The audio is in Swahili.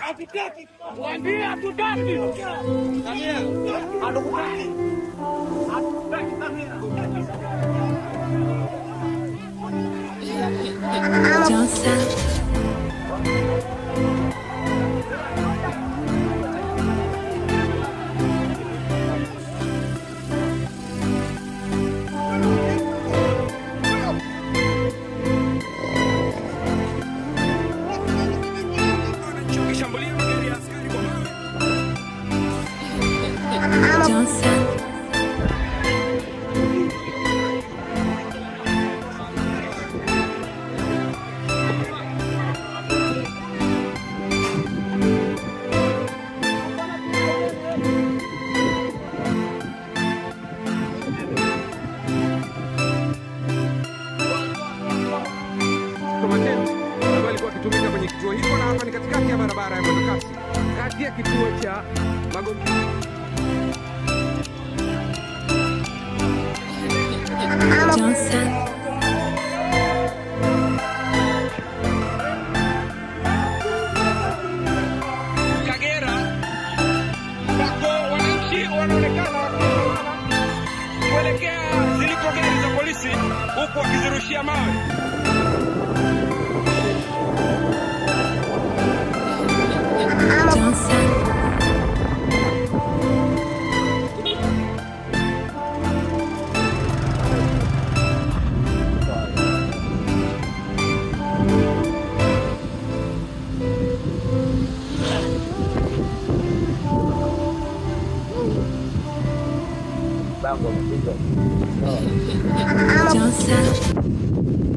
Hatutaki. Mwambie hatutaki. Samia. Hatukutaki. Hatutaki Samia. Johnson. Johnson. Alikuwa akitumika kwenye kituo hiko, na hapa ni katikati ya barabara ya mwendokasi kati ya kituo cha Magomeni. Johnson. Kagera ambako wananchi wanaonekana kuelekea ziliko gari za polisi huku wakizirushia mawe. Johnson. Johnson.